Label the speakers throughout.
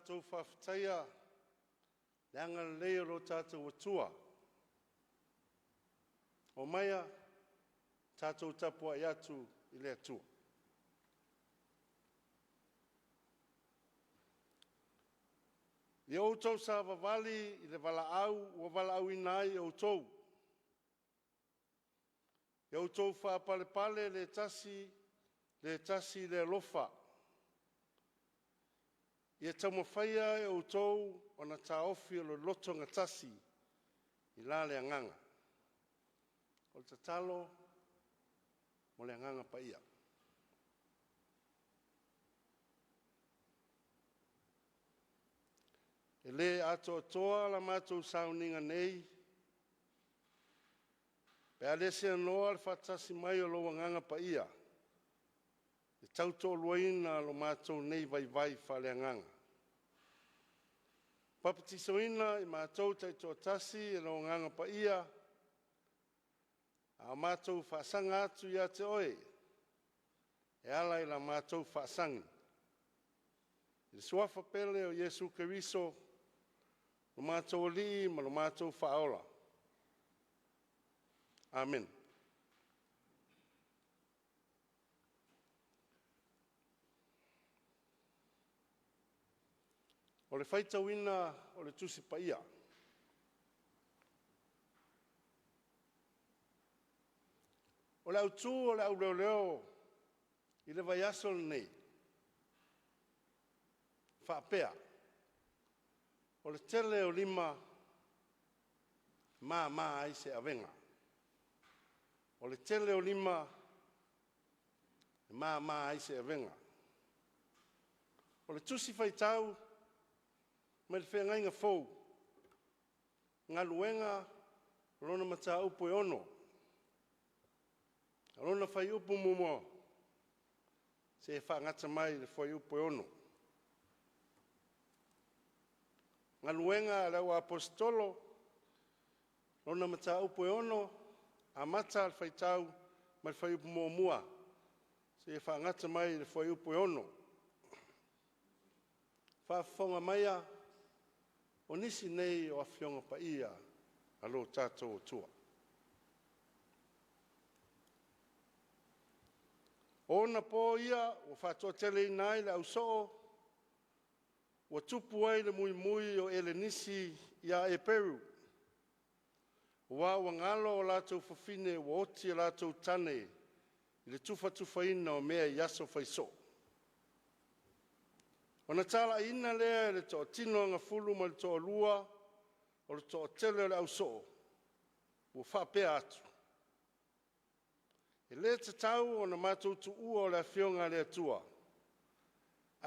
Speaker 1: tātou whawhitaia, le anga leo lo tātou atua. O maia, tātou Tapua'iga atu i le atua. I outou sa vavali i le valaau, ua valaau inai outou. I outou whaapalepale le tasi le alofa. Ia taumawhaia e outou o na taofi o lo loto ngatasi i la le anganga. O le tatalo mo le anganga pa ia. E le ato atoa la mātou sauninga nei. Pe ale se anoa le whatasi mai o lo anganga pa ia. E tauto luaina lo mātou nei vai whale anganga. Papatisoina i mātou taito tasi e lo nganga pa ia. A mātou whaasanga atu ia te oe. E ala i la mātou whaasangi. I suafa pele o Yesu Keriso, lo mātou li ma lo mātou whaola. Amen. O le whaitawina o le tusi pa ia. O le autu o le au leo i le vai aso nei. Whaapea. O le tele o lima maa ai se avenga. O le tele o lima maa ai se avenga. O le tusi whaitau me le whenga inga fau. Ngā luenga lona mata upo e ono. Lona whai upo mumo. Se e whaangata mai le whai upo e ono. Ngā luenga lau apostolo. Lona mata upo e ono. A mata le whaitau mai le whai upo mua. Se e whaangata mai le whai upo e ono. Whaafonga maia. O nisi nei o awhionga pa ia alo tātou o tua. O na pō ia o whātua tele nai le au soo, o tupu ai le mui o ele nisi ia e Peru. O wāua ngalo o lātou whawhine o oti o lātou tane i le tufa ina o mea i aso whaiso. O na tala ina lea le toa tino ngā fulu ma le toa lua o le toa tele le au soo. Ua whapea atu. E le te tau o na mātou tu ua o le awhionga le atua.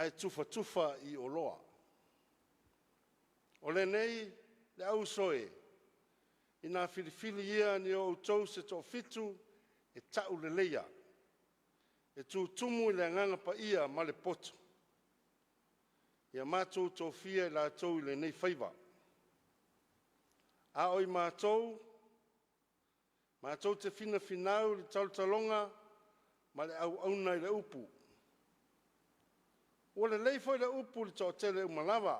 Speaker 1: Ai tufa i o loa. O le nei le au soe. I nā whiliwhili ia ni o tau se toa fitu e tau le leia. E tu tumu i le nganga pa ia ma le poto. Ia mātou tō fia i lātou i le nei whaiva. A oi mātou te whina whinau li tautalonga, ma le au auna i le upu. O le leifo i le upu li tō tele umalawa.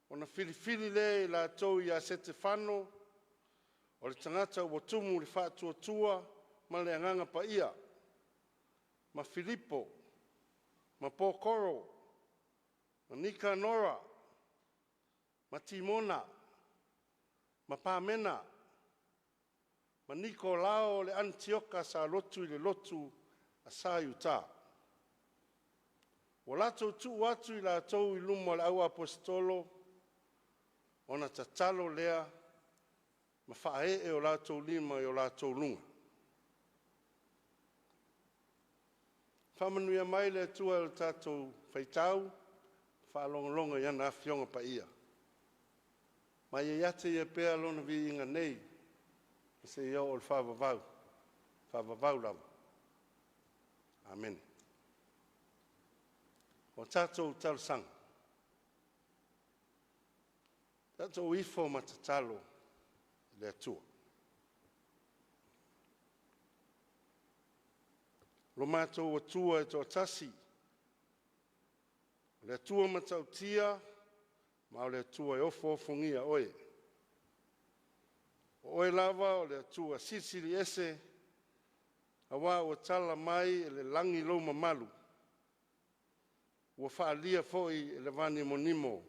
Speaker 1: O na whiliwhili le i lātou i a sete whano, o le tangata ua tumu li whātua ma le anganga pa ia. Ma Filipo, ma Pōkoro, ma Nika Nora, ma Timona, ma Pamena, ma Nikolao le Antioka sa lotu i le lotu a sa yuta. O lato tu watu i lātou i lumo le au apostolo, o na tatalo lea, ma whae e o lātou lima i o lātou lunga. Whamanuia mai le tua o tātou whaitau, whaalonga i ana awhionga pa ia. Mai e ate i a pēa lona vi inga nei, se ia o le whaavavau lau. Amen. O tātou talusanga. Tātou ifo matatalo le atua. Lo mātou atua e tō tasi. O le atua matautia, ma o le atua e ofo-ofongia oe. O oe lava o le atua sisili ese, awa ua tala mai e le langi lou mamalu. Ua whaalia foi e le vani monimo,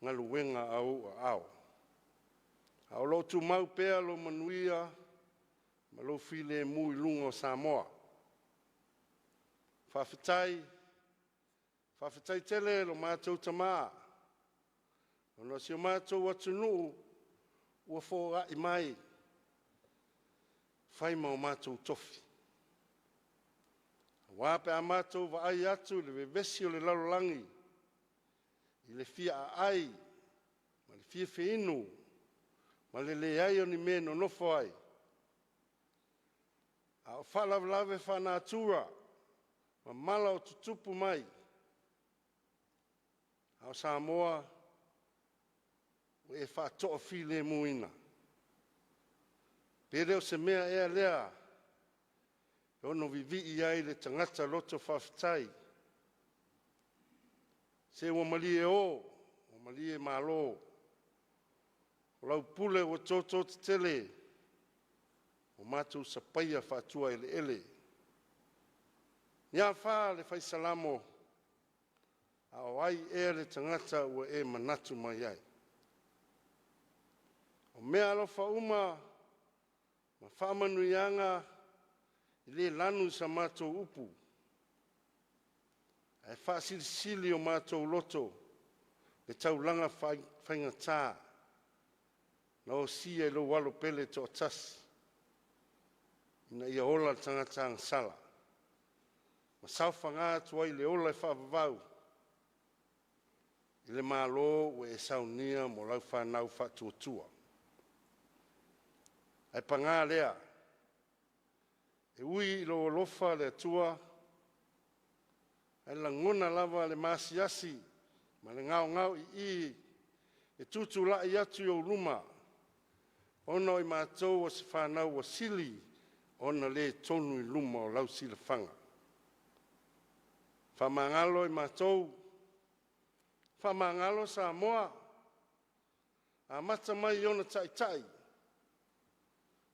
Speaker 1: ngalu wenga au a au. Au lo tu mau pea lo manuia, ma lo file mui lunga o Samoa. Whawhitai tele lo mātou tamaa. Ono si o mātou watunu, ua fōra i mai. Whai mau mātou tofi. Wāpe a mātou wa ai atu le vevesi o le lalolangi. I le fia a ai, ma le fia feinu, ma le ai o ni me no nofo ai. A o whalavelave whanātura, ma mala o tutupu mai. A o Samoa, o e whātoa file muina. Pere o se mea ea lea, e ono vivi i ai le tangata loto whawhitai. Se ua malie o malie malo. O lau pule o toto te tele, o mātou sapaia whātua ele ele. Nia wha le whai salamo, a o ai e le tangata ua e manatu mai ai. O mea alofa uma, ma whaamanuianga, i le lanu sa mātou upu. Ai whaasilisili o mātou loto, le taulanga whaingatā, na o sia i lo walo pele to tas, ina ia ola tangata ang sala. Ma sauwhanga atu ai le ola e whaavavau, i le mālo ue e saunia mo lau whanau whatuatua. Ai panga lea, e ui i lo lofa le atua, ai langona lava le masiasi, ma le ngau i e tutu la i atu i o luma, ono i mātou o se whanau o sili, ona le tonu i luma o lau sila whanga. Whamangalo i mātou, whamangalo Samoa, a mata mai i ona tai.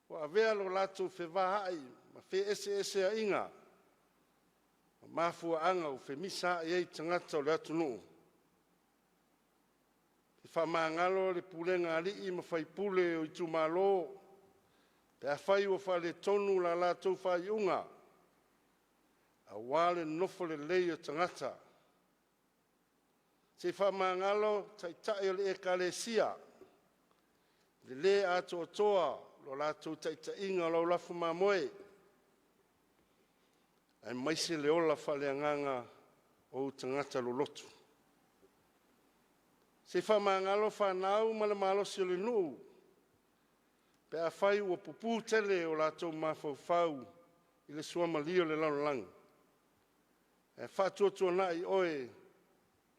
Speaker 1: O a vea lo lato fe vahai, ma fe ese a inga, ma mafua anga o fe misa e ei tangata o le atu nuu. Te whamangalo le pulenga ali i ma whai pule o i tu malo, pe a whai o whale tonu la lato whai unga, a wale nofo le lei o tangata. Se whamangalo tai o le ekalesia, le ato toa, lo lato inga lo lafu mamoe. Ai maise le ola whaleanganga o tangata lo lotu. Se whamangalo whanau ma le malosi o le nuu. Pe a whai ua pupu tele o lato mawhau i le suamalio le lalolangi. E whatuatua na i oe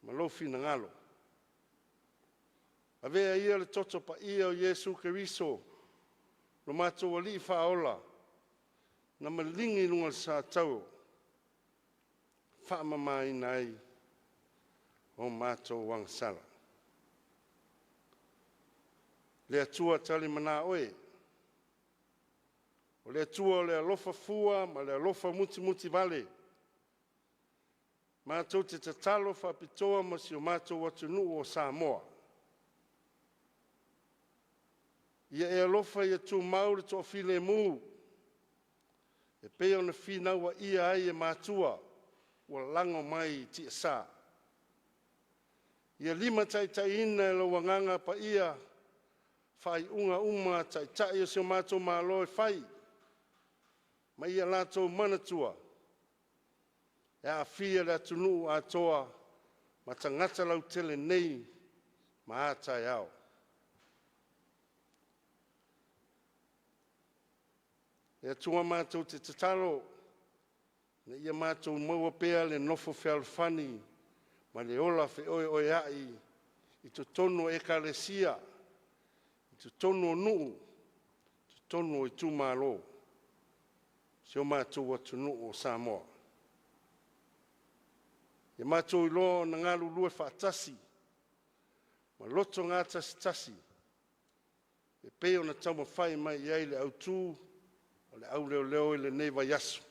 Speaker 1: ma lofi na ngalo. A vea ia le toto pa ia o Yesu Keriso, lo mātou a li whaola, na malingi lunga sa tau, whaamamai nai o mātou wangsala. Le atua tali mana oe, o le atua o le alofa fua, ma le alofa muti vale, mātou te tatalo whapitoa ma si o mātou watunu o Samoa. Ia e alofa ia tu maure to file mu. E peo na fina wa ia ai e mātua, wa lango mai ti sa. Ia lima tai ina e lo wanganga pa ia, fai unga uma tai o se o mātou mālo e fai. Ma ia lato manatua. E a fia le atunu a toa, ma tangata lau tele nei, ma a Taeao. E atua mātou te tatalo, na ia mātou maua pea le nofo whealwhani, ma le ola whe oe ai, i to tono e kalesia, i to tono nuu, i to tono i tu mālo, se o mātou atu nuu o Samoa. Ia mātou I lo na ngā lulue whaatasi. Ma loto ngā tasi. E peo na tau mawhai mai iai le au tū, o le au leo I le nei vai asu.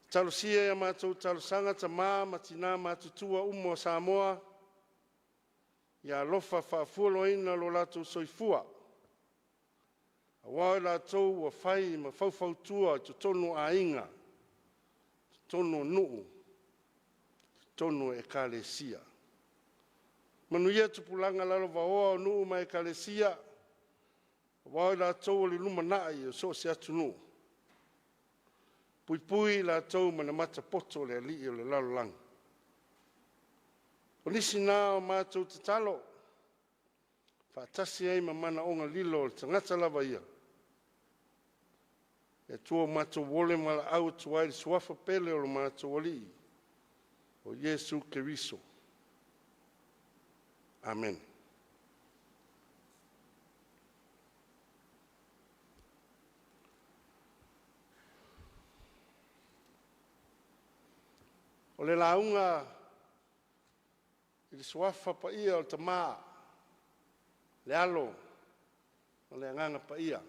Speaker 1: Talo sia ia mātou talo sanga ta ma tina mātutua umo Samoa, ia lofa whaafualo ina lo lātou soifua. A wāi lātou wa whai ma whauwhautua to tonu a inga, tonu nuu, tonu e kālesia. Manu ia tupulanga lalo vaoa o nuu mai kālesia, wāi lātou li luma nai o so se atu nuu. Pui lātou mana mata poto le ali o le lalo lang. O nisi nā o mātou te talo, whaatasi ai ma mana onga lilo o tangata lava ia. E tua mātou wole mala au tuai suafa pele o lo mātou wali. O Yesu Keriso. Amen. O le launga I le suafa pa ia o te maa, le alo, o le anganga pa ia.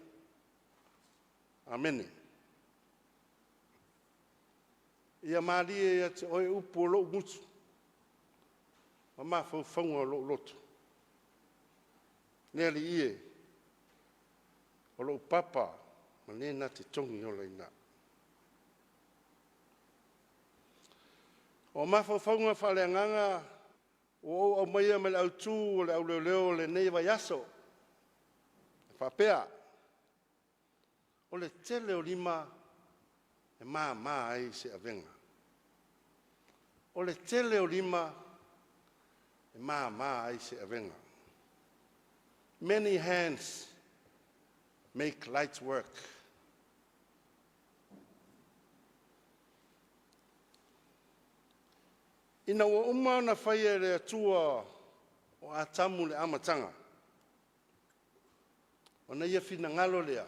Speaker 1: Amen. Ia maalia ia te oe upu o lo mutu. Ma maa whauwhaunga o lo loto. Nea li ie, o lo papa, ma nena te tongi o leina. O maa whauwhaunga whale anganga, o maia me le au tū, o le au leo le nei vai aso. Whapea. O le tele o lima, e maa ai se avenga. O le tele o lima, e maa ai se avenga. Many hands make light work. Ina ua uma na whaia le atua o atamu le amatanga. O na ia whina ngalo lea.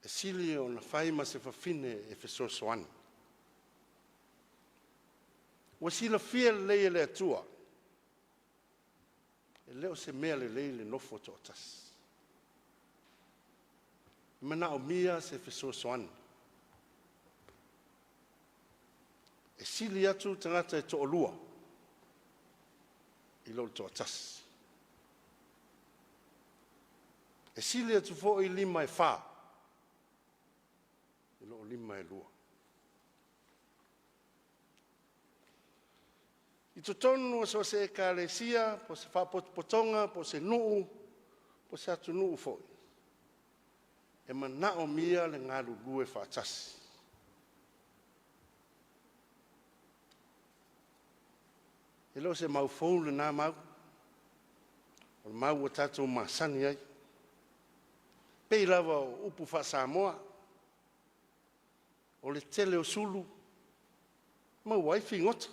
Speaker 1: E sili o na whaima se whawhine e whesosoani. Ua sila fia leia le atua. E leo se mea le leile nofo to atas. Mana o mia se whesosoani. E sili atu tangata e to'olua I lo to atas. E sili atu fo I lima e wha I lo lima e lua. I to tonu so se ekalesia, po se whapotonga, po se nuu, po se atu nuu fo. E mana o mia le ngā lulue whaatasi. E lo se mau fou le nā mau. O le mau o tātou masani ai. Pei lava o upu wha Samoa. O le tele o sulu. Mau waifi ngota.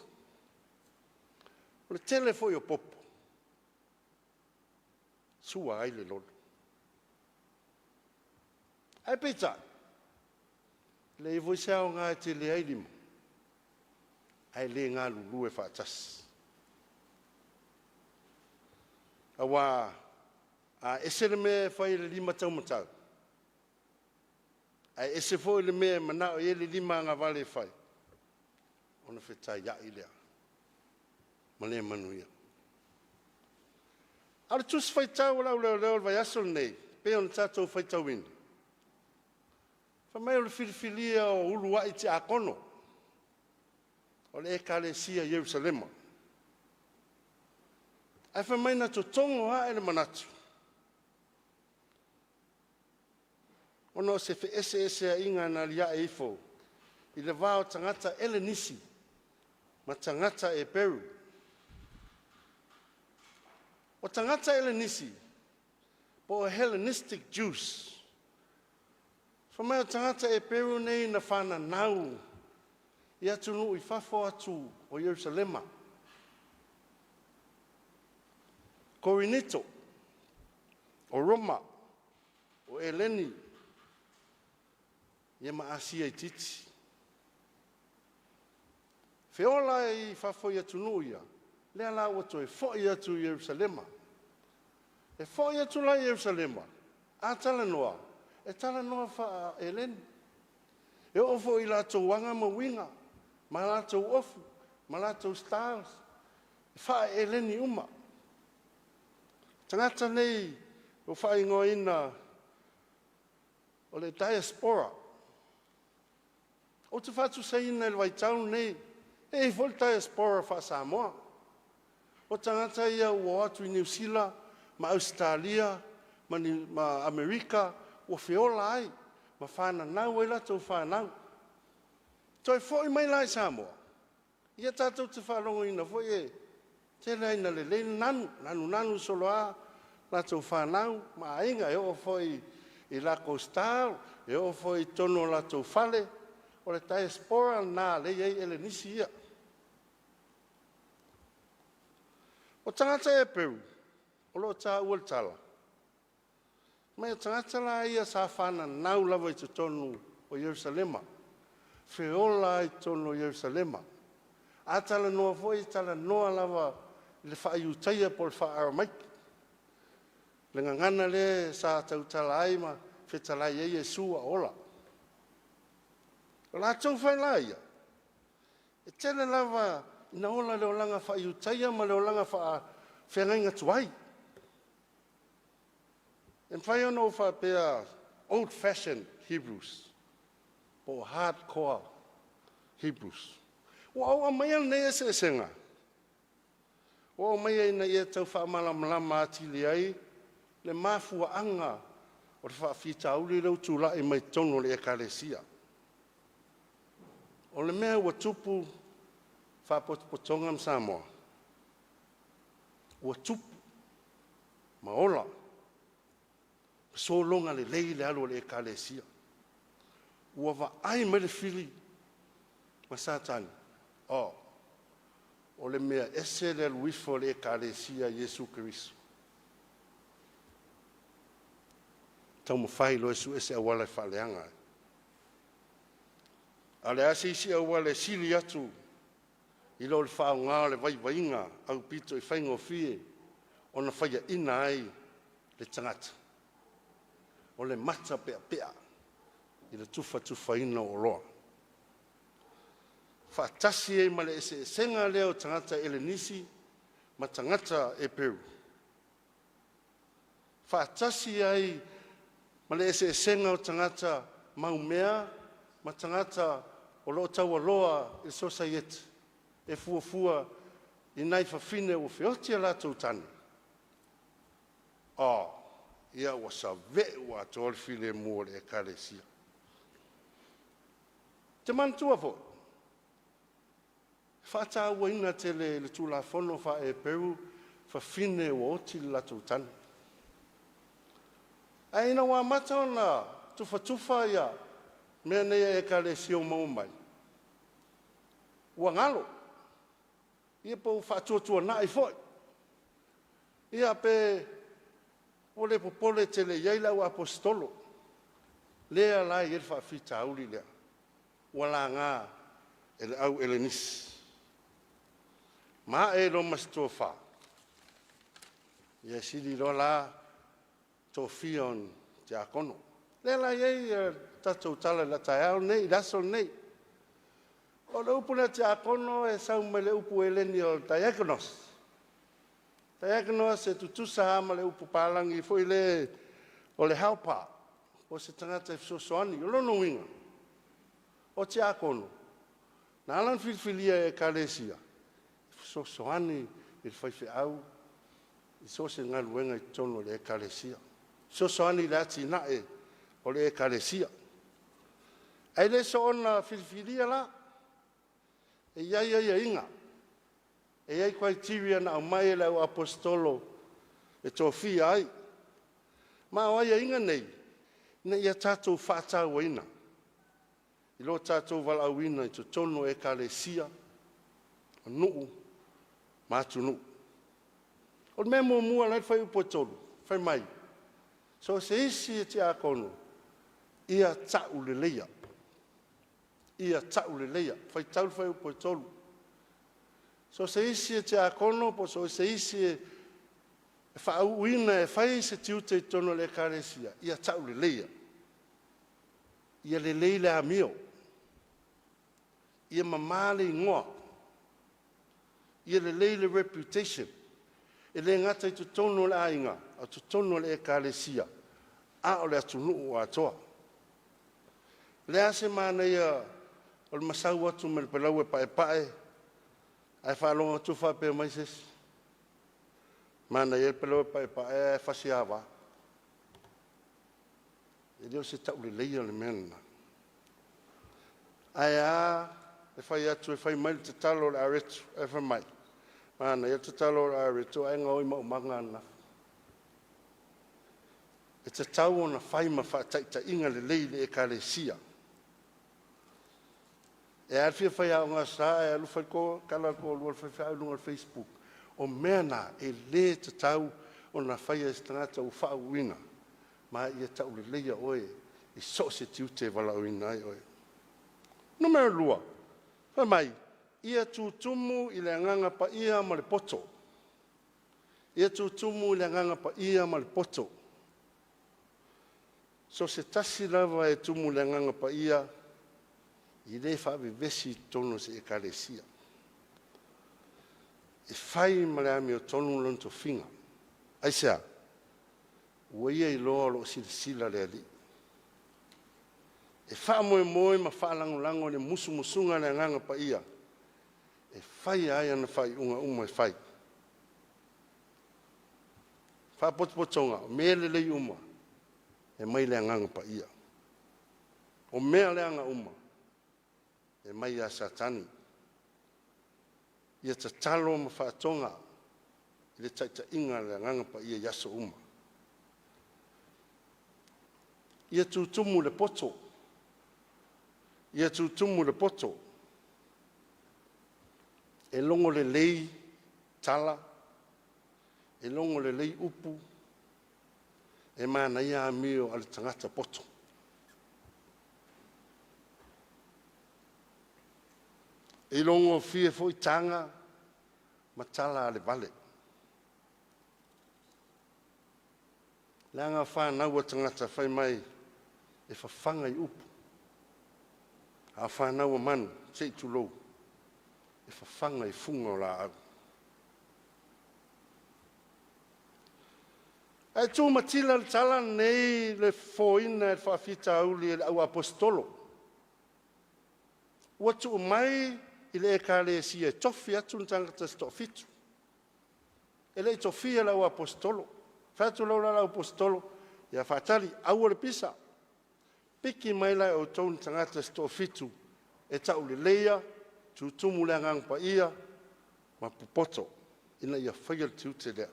Speaker 1: O le tele foi o popo. Sua ai le lolo. Ai peita. Le I voiseo ngā te le ai lima. Ai le ngā lulue whaatasi. Awa a ese le me fai le lima tau matau. Ai ese foi le me mana o le lima nga vale fai. Ona fetai ya ilea. Mane manuia. Ala tus fai tau la leo vai asol nei. Pe on tatou fai tau wini. Fa mai o le filifilia o ulua I te akono. O le ekalesia Jerusalema. Ai fa mai na to tongo ha ele manatu. Ono se fe ese inga na lia e ifo. I le vao tangata ele nisi. Ma tangata e Peru. O tangata ele nisi. Po Hellenistic Jews. Fa mai o tangata e Peru nei na whana nau. I atu nu I fafo atu o Jerusalema. Corinito, o Roma, o Eleni, ia ma asia I titi. Feola I whawhoi atu nuia. Lea la ua toi whoi atu Yerusalema. E whoi atu la Yerusalema. A tala noa. E tala noa wha Elen. E ofo I la tau wanga ma winga. Ma la tau ofu. Ma la tau stars. E wha Elen I uma. Tangata nei. O wha ingoa ina. O le diaspora. O te whatu sa ina le waitau nei. E fol diaspora wha Samoa. O tangata ia ua atu I New Zealand, ma Australia, ma Amerika, ua whiola ai, ma whananau, la tau whanau. Toi fwoi mai lai Samoa. Ia tātou te whalongo ina fwoi e. Te rei na le nanu soloa, la tau whanau, ma ainga e o fwoi I la Coastal, e o fwoi tono la tau whale, o le diaspora nā le iei ele nisi ia. O tangata e Peru, o lo tā ua tala. Mai o tangata la ia sa whana nau lava I te tonu o Yerusalema. Whiola I tonu o Yerusalema. A tala noa foi, tala noa lava le whaaiutaia po le whaaramaiki. Le ngangana le sa tau tala aima, whetala I Yesua ola. O la tau whaila ia. E tele lava ina ola leo langa whaaiutaia ma leo langa whengainga tuai. And whai ono whapea old-fashioned Hebrews, or hardcore Hebrews. Wa mai nei se senga. O mai nei e tau whaamalamlama atili ai, le mafua anga, o le whaafita auli rau tūla I mai tono le ekalesia. O le mea ua tupu whapotonga Samoa. Ua tupu, maola, so longa le lei le alo le ekalesia. Ua wa ai me le fili, ma satani. O le mea ese le luifo le ekalesia Yesu Kristo. Tau mo whai lo esu ese awala whaleanga. Ale ase isi awala sili atu, I lo le whao ngā le waiwainga au pito I whaingo fie o na whaia ina ai le tangata. O le mata pea pea I le tufa ina o loa. Whaatasi e ma le ese senga leo tangata ele nisi ma tangata e Peru. Whaatasi ai ma le ese senga o tangata maumea ma tangata o lo taua loa I society. E fuafua I nai whawhine o whiotia la tau tani. Ia wa sa ve'ua tōle while mua le ekalesia. Te mantua fo. Whata ua ina te le tūla whono wha e Peru whawhine o oti la tau tani. Aina wā mata ona tufa ia mea nei ekalesia o maumai. Ua ngalo. Ia po whatuatua nai foi. Ia pe o le popole te le iaila o apostolo. Lea lai e whawhita auli lea. Wala ngā ele au ele nisi. Ma e lo mastua wha. Ia siri ro la tō whion te akono. Lea lai e tatou tala la Taeao nei, raso nei. O le upuna te akono e sau me le upu eleni o Taeao. Taeao se tutusa ama le upu palangi foi le o le haupa. O se tangata e fisosoani, o lono winga. O te akono. Na alan filfilia e kalesia. Fisosoani i whaiwhi au. I so se ngā luenga I tono le e kalesia. Fisosoani le ati na e o le e kalesia. Ai le so ona filfilia la. E iai inga. E iai criteria na au mai le au apostolo e tō whia ai. Ma o ai inga nei, na ia tātou whātau ina. I lo tātou wala au ina I tō tono e kalesia, o nuu, mātu nuu. O mea mua lai whai upo tolu, whai mai. So se isi e te akono, ia tau le leia. Ia tau le leia, whai tau whai upo tolu. So se isi e te akono, po so se isi e whaauina e whai se tiute i tono le karesia. Ia tau le leia. Ia le leile a mio. Ia mamale ingoa. Ia le leile reputation. E le ngata i tu tono le ainga, a tu tono le karesia. A o le atunu o atoa. Le ase mana ia o le masau atu me le pelau e pae. Ai whalonga tu whape mai sesi. Mana ia le pelau e pae e whasiawa. E leo se tau le leia le mena. Ai a, e whai atu e whai mai le te talo le aretu, e whai mai. Mana ia te talo le aretu, ai ngau i maumanga ana. E te tau ona whai ma whaataita inga le leile e karesia. E alfia whai au ngā sā, e alu whai ko, kala ko lua whai whai au lunga Facebook. O mea nā, e le te tau o na whai e stangata u whau ina. Ma ia tau le leia oe, i so se tiute wala o ina ai oe. Numero lua, whai mai, ia tutumu i le anganga pa ia ma le poto. Ia tutumu i le anganga pa ia ma le poto. So se tasi lava e tumu le anganga pa ia, i le whawe vesi tono se e karesia. E whai ma le ami o tonu lonto whinga. Aisea, ua ia i loa lo sila le ali. E wha moe ma wha lango le musunga le anganga pa ia. E whai ai ana whai unga e whai. Wha potopotonga, mea le lei uma. E mai le anganga pa ia. O mea le anga uma. E mai a satani. Ia ta talo ma whaatonga. I le taita inga le anganga pa ia yaso uma. Ia tutumu le poto. Ia tutumu le poto. E longo le lei tala. E longo le lei upu. E mana ia amio al tangata poto. E longo fie foi tanga matala ale vale. Langa whanau tangata whai mai e whawhanga i upu. A whanau a manu, sei tu lou. E whawhanga i funga o la au. E tū matila le tala nei le fōina e whawhita auli e au apostolo. Ua tu mai i le ekale si e tofi atu ntangata sto fitu. E le tofi e lau apostolo. Fatu lau lau apostolo. Ia whatari au le pisa. Piki mai lai o tau ntangata sto fitu. E tau le leia, tutumu le angang pa ia, ma pupoto. Ina ia whaial tiute lea.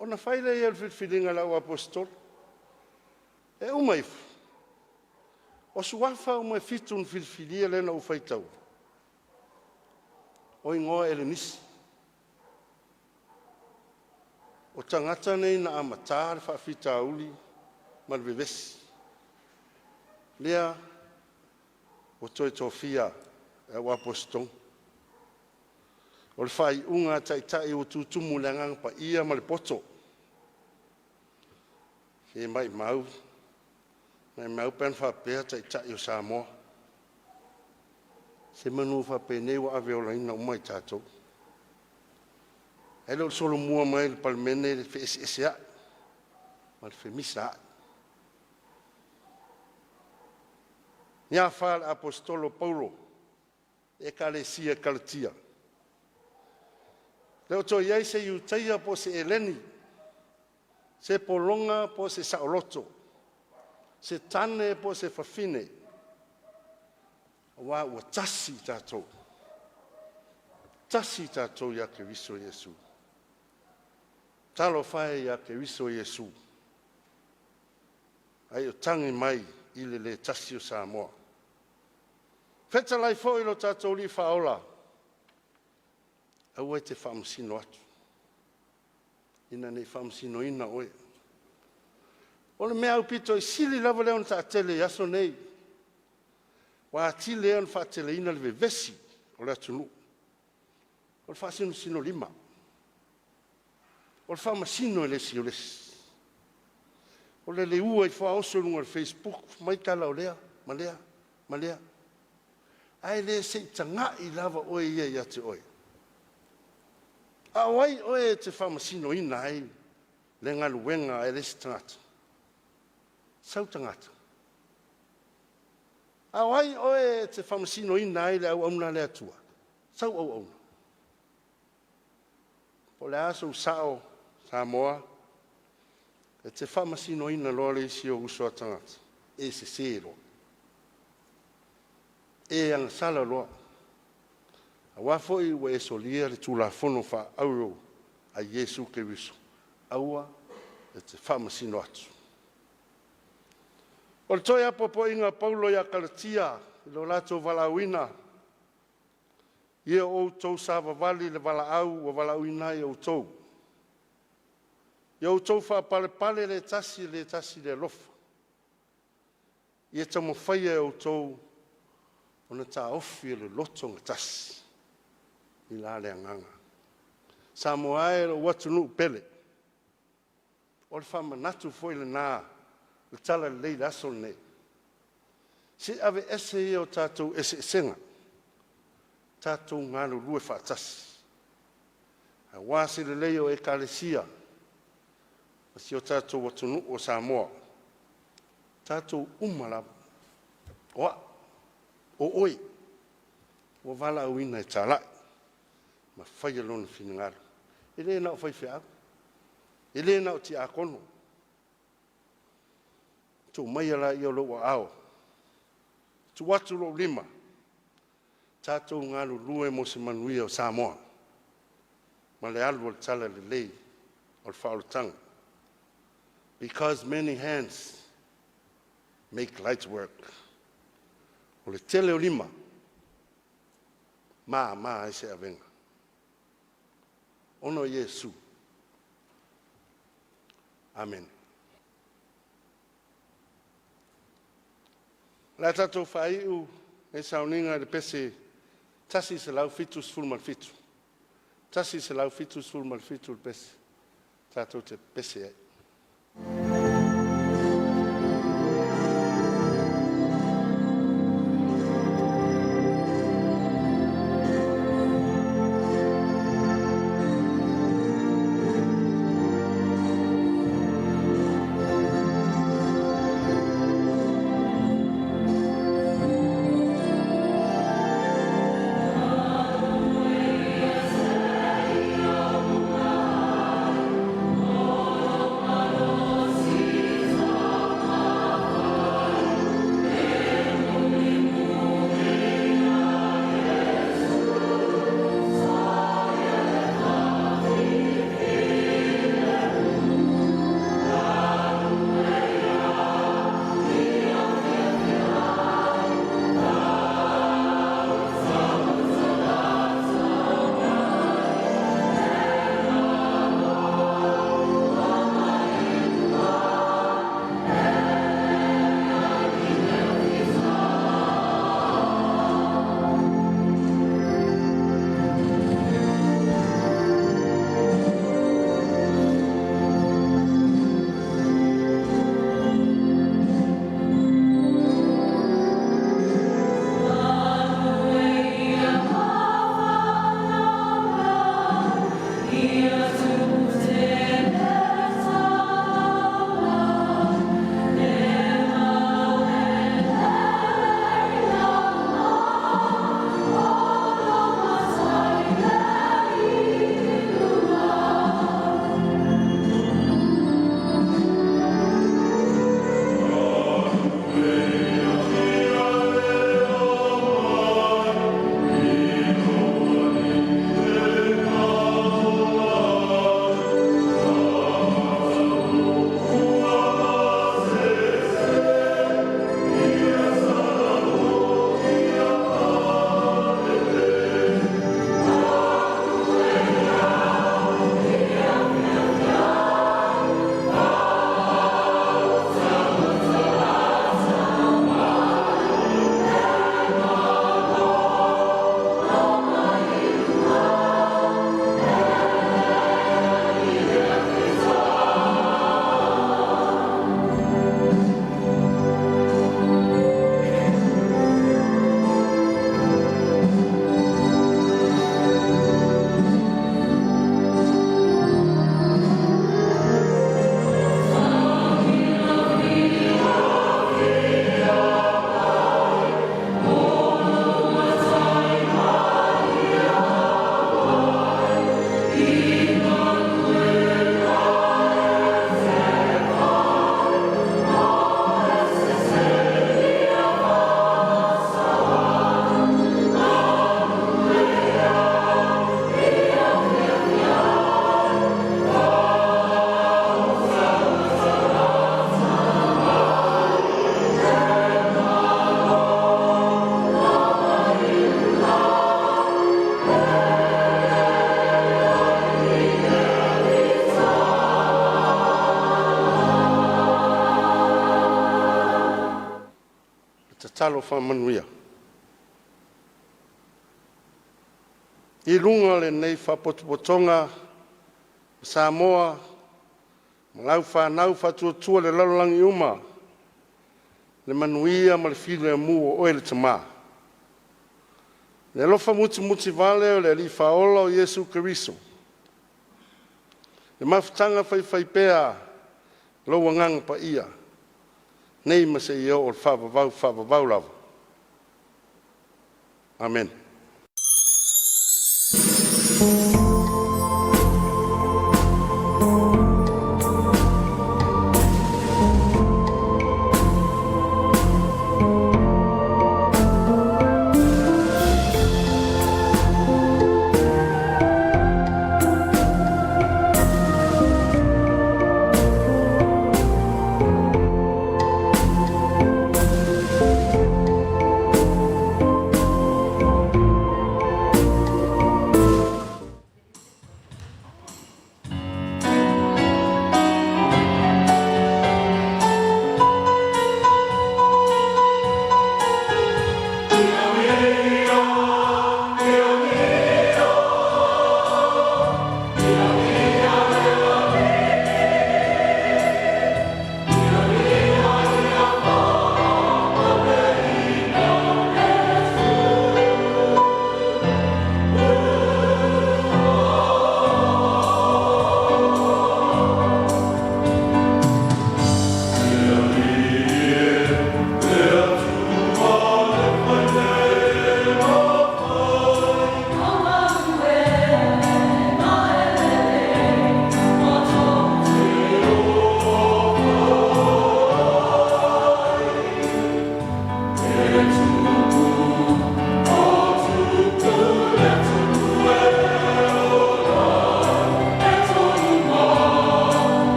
Speaker 1: Ona whaile ia whiwhiringa lau apostolo. E umaifu. O suafa umai fitun whiwhiria lena u whaitau. O ingoa elenisi. O tangata nei na amatar whawhita auli malvevesi. Lea o toi tofia e o apostol. O le whai unga taitai o tutumu le ngang pa ia ma le poto. He mai mau. Mai mau pen whapea taitai o Samoa. Se manu whapea nei wa ave o laina umai tātou. E leo solo mua mai le palmene le FSSA. Ma le femisa. Nia whal apostolo Paulo. E kalesia kalatia. Leo to iai se iutaia po se eleni. Se polonga po se saoloto. Se tane po se fafine. Wa ua tasi tātou. Tasi tātou ia ke viso Yesu. Talo whae ia ke viso Yesu. Ai o tangi mai ile le tasi o Samoa. Feta lai fo ilo tātou li whaola. Au ai te whamasino atu. Ina nei whamasino ina oe. O le mea upito i sili lava leo ta tele yaso nei. Wa tile on fa tele ina le vesi o le tunu. O fa sino lima. O fa masino le si o le. O le ua I fa oso lunga Facebook mai kala o lea, malea. Ai le se tanga I lava oe ia te oe. A wai oe te fa masino ina ai le ngalu wenga e le tangata. Sau tangata. A wai oe te fa masino ina ai le au auna le atua. Sau au auna. O le aso sao Samoa. E te fa masino ina loa le isi o usoa tangata. E se se loa. E ang sala loa. A wafoi wa e solia le tula fono fa auro a Yesu ke wiso. Aua e te fa masino atu. O le toi apopo inga Paulo ya Kalatia, ilo lato valauina. Ie o tou sa vavali le valaau o valauina I o tou. Ia o tou fa pale le tasi le lofa. Ia tamo whaia o tou o na ta ofi le loto nga tasi. I la le anganga. Samoa e o watunu pele. O le wha manatu foi le nā. Le tala le leila asol nei. Si ave ese ia o tātou ese senga. Tātou ngālu lue whaatasi. A wāsi le leo e kālesia. Si o tātou watunu o Samoa. Tātou umalawa. Oa. O oi. O vala au ina e tālai. Ma whaia lona whiningaru. E le nao whai whiau. E le nao ti akono. Tu mai ala I o lo ao. Tu watu lo lima. Tātou ngalu lue mo se manui o Samoa. Ma le alu o tala le lei. O le whaolutanga. Because many hands make light work. O le tele o lima. Ma e se avenga. Ono Yesu. Amen. La tatou whaiu e sauninga le pese tasi se lau fitu sfulmal fitu. Tasi se lau fitu sfulmal fitu le pese. Tatou te pese e. talo whamanuia. I runga le nei whapotopotonga Samoa, malau whanau whatuatua le lalolangi uma, le manuia ma le while a mua o ele tamā. Le lofa muti vale o le li whaola o Yesu Keriso. Le mawhitanga whai pēa loa nganga pa ia. Nei ma se ia o le whapavau lava. Amen.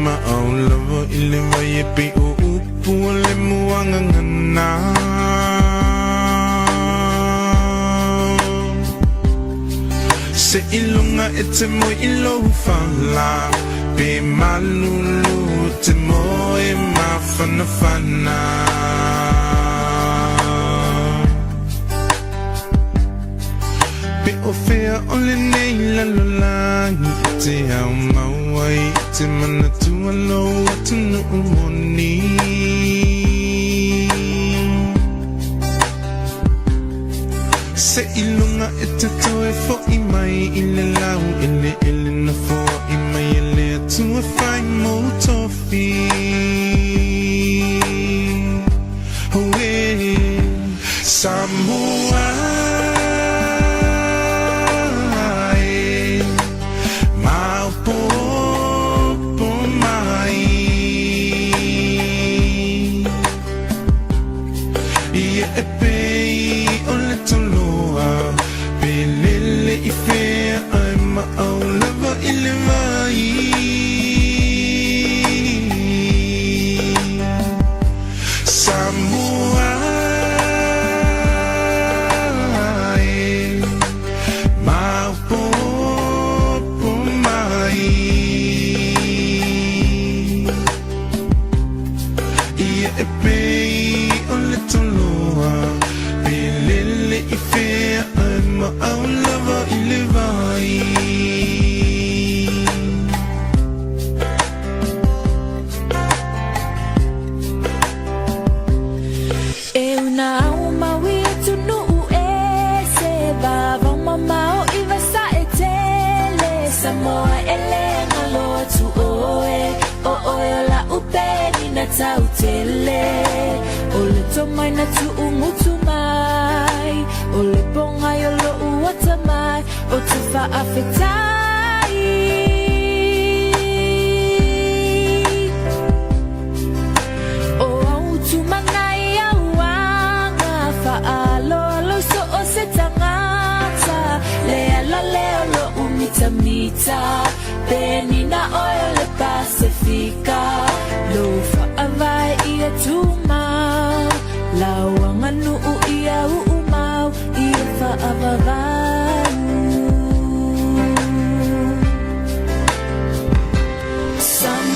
Speaker 2: maulava ile vai pe upu le muanga ngana se ilunga ete mo ilo fala pe malulu te mo e mafana fana pe ofea ole nei la lolangi te au mawai te mana tua lo atu no umoni se ilunga ete toe fo i mai ile lau ile na fo i mai ile tua fai mo tofi Oe Samoa Tautele ole tomai na tu umutumai ole ponga yolo uatamai o tufa afetai o autumanai awanga fa alo so o setangata lea la leo lo umita mita benina oil pase